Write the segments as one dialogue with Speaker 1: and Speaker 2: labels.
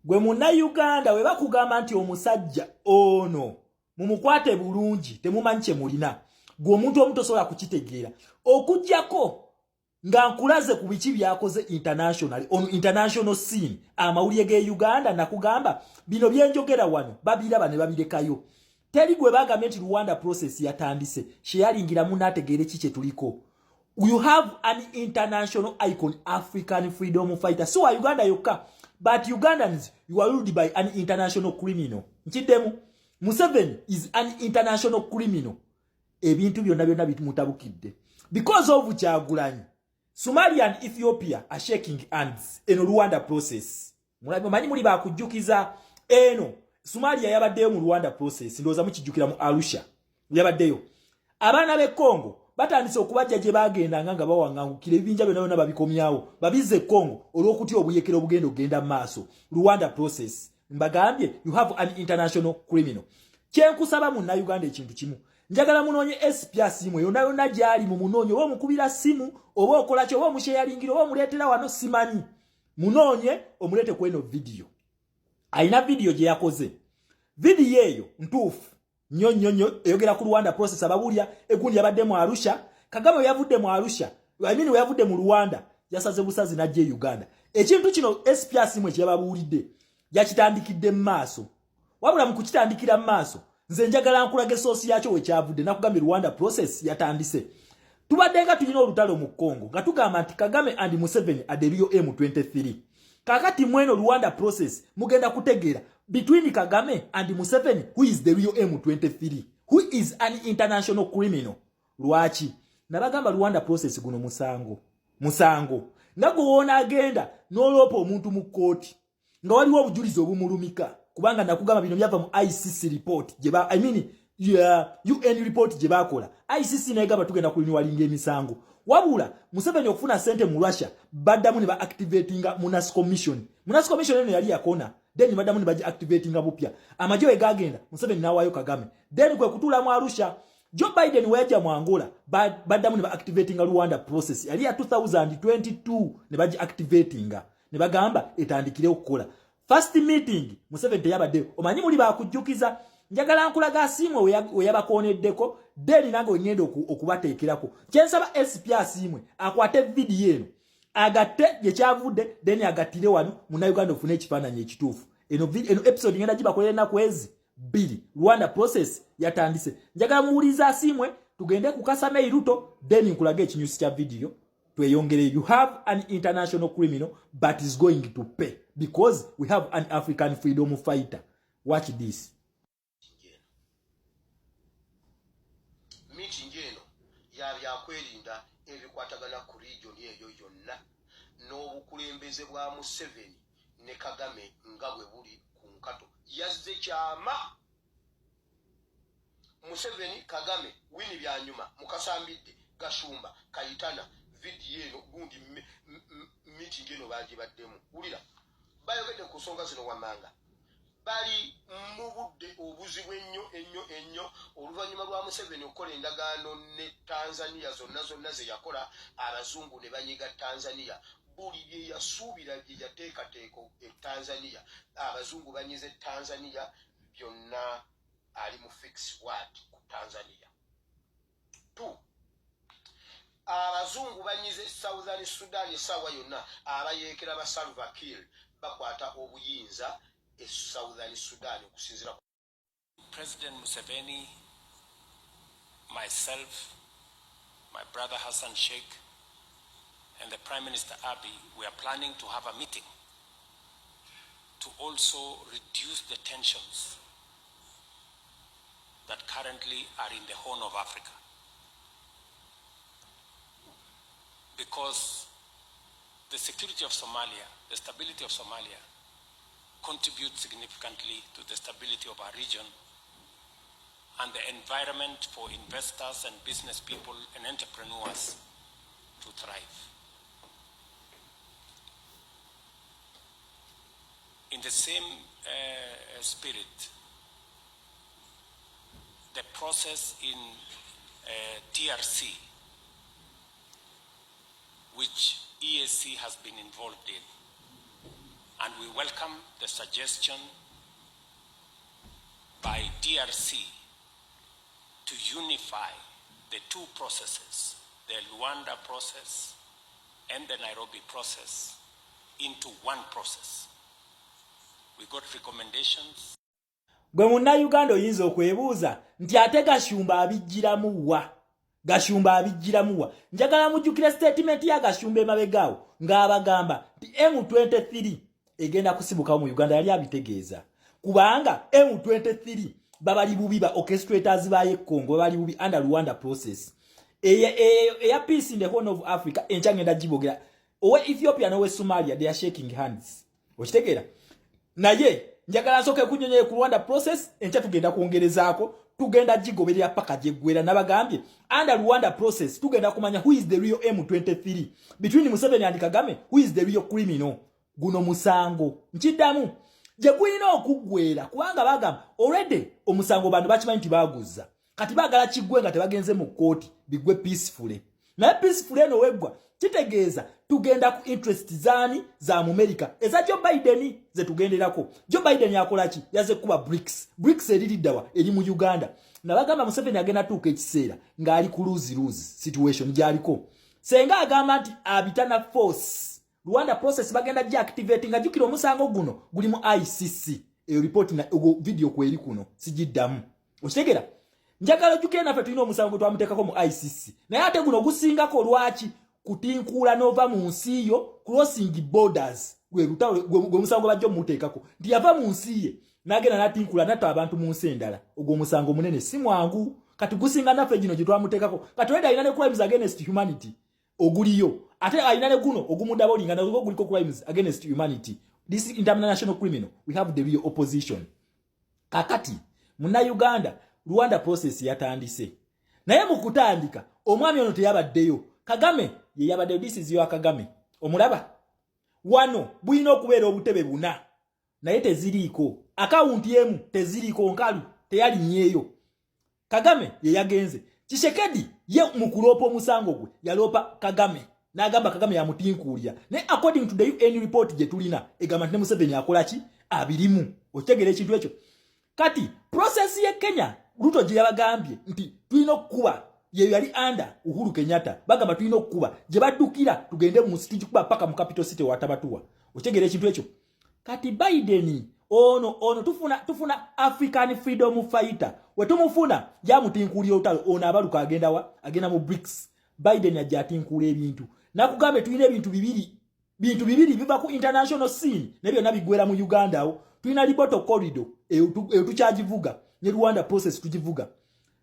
Speaker 1: gwe munnayuganda we bakugamba nti omusajja ono mumukwate bulungi temumanyi kye mulina gwe omuntu omu tosobola kukitegeera okujjako nga nkulaze ku biki byakoze international scene amawulire ge Uganda nakugamba bino byenjogera wano babiraba ne babirekayo teri gwe bagambye nti Rwanda process yatandise sheyalingira munategeere kiki tuliko. You have an international icon, African freedom fighter. So are Uganda yoka. But Ugandans, you are ruled by an international criminal. Nchidemu, Museveni is an international criminal. Ebintu byonna byonna bimutabukidde. Because of Kyagulanyi, Somalia and Ethiopia are shaking hands in Rwanda process. Manyi muli bakujjukiza eno. Somalia yabaddeyo mu Rwanda process. Ndowooza mukijjukira mu Arusha. Yabaddeyo. Abaana b'e Congo batandise okubajja gye bagendanga nga bawangangukira ebinja byonna byonna babikomyawo babize Congo olw'okutya obuyekero obugenda ogenda maaso. Rwanda process mbagambye you have an international criminal. Kyenkusaba mu Uganda ekintu kimu njagala munoonye SPS imwe yonna yonna gyali mu munoonye oba omukubira simu oba okola kyo oba omusheyalingira oba omuleetera wano simanyi munoonye omuleete ku eno video. Alina video gye yakoze. Video eyo ntuufu nyonyo eyogera ku Rwanda process ababulya egundi yabadde mu Arusha Kagame yavudde mu Arusha yavudde mu Rwanda yasaze busazi najje Uganda ekintu kino SPS imwe kyababulidde yakitandikidde maaso wabula mu kukitandikira maaso nze njagala nkulage sosi yakyo we kyavudde nakugambye Rwanda process yatandise tubadde nga tulina olutalo mu Congo nga tugamba nti Kagame and Museveni aderiyo M23 kakati mweno Rwanda process mugenda kutegeera between Kagame and Museveni, who is the real M23, who is an international criminal. Lwaki nabagamba Rwanda process guno musango nago wona agenda nolopa omuntu mu kooti nga waliwo obujulizi obumulumika kubanga nakugamba bino byava mu ICC report UN report gye bakola ICC negamba tugenda kulinwalinga emisango wabula Museveni okufuna sente mu Russia baddamu ne ba activatinga Munas Commission eno yali yakona then baddamu ne baji activatinga bupya amajo egagenda Museveni nawayo Kagame then kwe kutula mu Arusha Joe Biden wajja mu Angola baddamu ne ba activatinga Rwanda process yali ya 2022 ne baji activatinga ne bagamba etandikire okukola first meeting Museveni teyabadde omanyi muli bakujjukiza njagala nkulaga asiimwe we yabakoneddeko then nange ngenda okubateekerako kyensaba SPS imwe akwate video eno agatte gye kyavudde then agattire wano mu Uganda ofune ekifaananyi ekituufu eno episode ngenda gibakolera ennaku ezi 2 Rwanda process yatandise njagala muwuliza asiimwe tugende ku Kasame Iruto then nkulage ekinyusi kya video tweyongere. You have an international criminal but is going to pay because we have an African freedom fighter. Watch this.
Speaker 2: Meeting eno yakwerinda ebikwatagana ku region eyo yonna n'obukulembeze bwa Museveni ne Kagame nga bwe buli ku nkato yazze kyama Museveni Kagame wini byanyuma mukasambidde Gashumba Kayitana video eno gundi meeting eno bagibaddemu wulira bayogedde ku nsonga zino wamanga bali mu budde obuzibu ennyo oluvannyuma lwa Museveni okukola endagaano ne Tanzania zonna ze yakola abazungu ne banyiga Tanzania buli bye yasuubira bye yateekateeka Tanzania abazungu banyize Tanzania byonna ali mu fix word ku Tanzania 2 abazungu banyize Southern Sudan esawa yonna abayeekera ba Salva Kiir bakwata obuyinza Southern Sudan okusinzira
Speaker 3: President Museveni, myself, my brother Hassan Sheikh, and the Prime Minister Abiy, we are planning to have a meeting to also reduce the tensions that currently are in the Horn of Africa. Because the security of Somalia, the stability of Somalia, contribute significantly to the stability of our region and the environment for investors and business people and entrepreneurs to thrive. In the same spirit, the process in DRC, which EAC has been involved in, And we welcome the suggestion by DRC to unify the two processes, the Luanda process and the Nairobi process, into one process. We got recommendations.
Speaker 1: Gwe munnayuganda oyinza okwebuuza nti ate Gashumba abijjiramu wa. Njagala mujjukire statement ya Gashumba emabegaawo ng'abagamba nti M23 egenda kusibukawo mu Uganda yali abitegeeza. Kubanga M23 babali bubi ba orchestrators baye Congo babali bubi under Rwanda process. Eya peace in the Horn of Africa enchangenda jibogera. Owe Ethiopia nowe Somalia they are shaking hands. Okitegeera? Naye njagala nsoke kunyonye ku Rwanda process encha tugenda kuongerezaako tugenda jigoberera paka jeggwera nabagambye under Rwanda process tugenda kumanya who is the real M23 between Museveni and Kagame, who is the real criminal. Guno musango nkidamu je kulina okuggwera kubanga bagamba already omusango bantu bakimanyi nti baguza kati bagala kiggwe nga tebagenze mu kooti bigwe peacefully naye peacefully eno weggwa kitegeeza tugenda ku interest zani za America eza Joe Biden ze tugenderako. Joe Biden yakola ki? Yaze kuba BRICS eririddawa eri mu Uganda nabagamba Museveni agenda tuuka ekiseera ng'ali ku lose situation gyaliko senga agamba nti abitana force Rwanda process bagenda ji activating ajukira omusango guno guli mu ICC eyo report na video kweri kuno sijiddamu okitegera njagala jukira nafe tulina omusango twamuteekako mu ICC naye ate guno gusingako lwaki kutinkula nova mu nsi yo crossing borders gwe musango bajjo muteekako ndi yava mu nsi ye nagenda natinkula nata abantu mu nsi endala ogwo musango munene si mwangu kati gusinga nafe gino gye twamuteekako kati weda ina ne crimes against humanity oguliyo ate ainane guno ogumudabo lingana ugo guliko crimes against humanity. This is international criminal. We have the real opposition. Kakati muna Uganda Rwanda process yatandise naye mu kutandika omwami ono teyabaddeyo Kagame ye yabadde. This is your Kagame omulaba wano bulina okubeera obutebe buna naye teziriiko account yemu teziriiko nkalu teyali nyeyo. Kagame ye yagenze Tshisekedi ye mukulopa omusango gwe yalopa Kagame n'agamba Kagame yamutinkulya ne according to the UN report je tulina egamba nti Museveni akola ki abirimu. Okitegera ekintu ekyo kati process ye Kenya Ruto je yabagambye nti tulina okuba ye yali under Uhuru Kenyatta bagamba tulina okuba je baddukira tugende mu city kuba paka mu capital city watabatuwa. Okitegera ekintu ekyo kati Biden ono tufuna African freedom fighter wetumufuna jamutinkulya otalo ono abaluka agenda mu BRICS. Biden ajatinkula ebintu nakugambe tulina bintu bibiri biva ku international scene nebyo nabigwera mu Uganda awo tulina liboto corridor tuchajivuga ne Rwanda process tujivuga.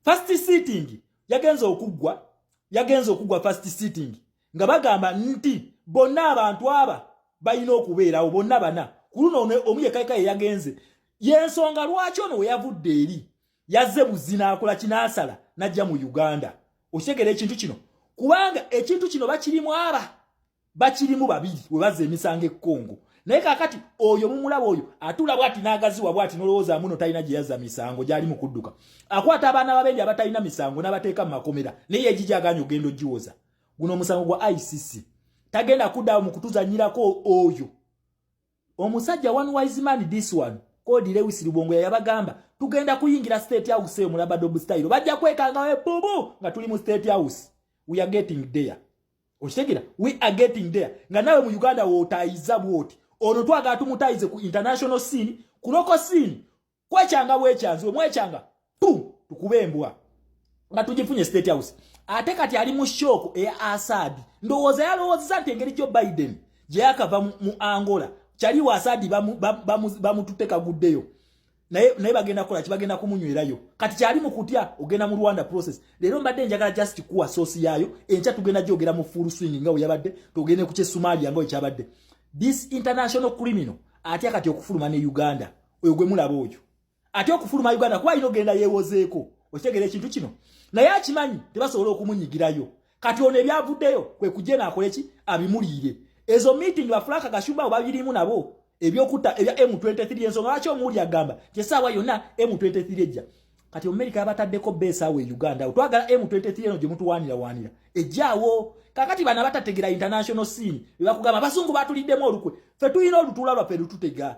Speaker 1: First sitting yagenza okugwa first sitting nga bagamba nti bonna abantu aba bayina okubeerawo bonna bana kuluno omuye kaikaye yagenze yensonga lwaki ono we yavudde eri yazze buzina akola kinasala najja mu Uganda. Okitegera ekintu kino kubanga ekintu kino bakirimu babiri we bazze emisango ekkongo naye kakati oyo mumulaba oyo atula bwati n'agaziwa bwati nolowooza muno talina gye yazza misango gyali mu kudduka akwata abaana babendi abatalina misango n'abateeka mu makomera naye egijaganya ogenda ogiwoza. Guno omusango gwa ICC tagenda kuddawo mu kutuzanyirako oyo omusajja one wise man. This one Kodi Lewis Lubongo yabagamba tugenda kuyingira State House eyo mulaba dobu style bajja kwekanga we bubu nga tuli mu State House. We are getting there. Okitegera we are getting there nga nawe mu Uganda wotayiza bwoti ono twaga tumutayize ku international scene ku local scene kwechanga bwechanzi omwechanga tukubembwa nga tujifunye State House. Ate kati ali mu shock e Assad ndowooza yalowooza nti engeri Joe Biden gye yakava mu Angola chali wa Assad bamututeka guddeyo naye bagenda kola kibagenda kumunywerayo kati kyali mu kutya ogenda mu Rwanda process. Lero mbadde njagala just kuwa source yayo encha tugenda jogera mu full swing nga yabadde tugende ku kye Somalia nga kyabadde. This international criminal atya kati okufuluma ne Uganda oyo gwe mulaba oyo atya okufuluma Uganda kwa ino genda yewozeeko. Okitegera ekintu kino naye akimanyi tebasobola okumunyigirayo kati ono ebyavuddeyo kwe kujena akoleki abimuliire. Ezo meeting bafulaka Gashumba babirimu nabo ebyokuta ebya M23 ensonga lwaki omuli agamba kyesaawa yonna M23 ejja kati America yabataddeko base awe Uganda twagala M23 eno gye mutuwanira ejjaawo kakati bana batategera international scene bakugamba basungu batuliddemu olukwe fe tuyina olutula lwaffe lututega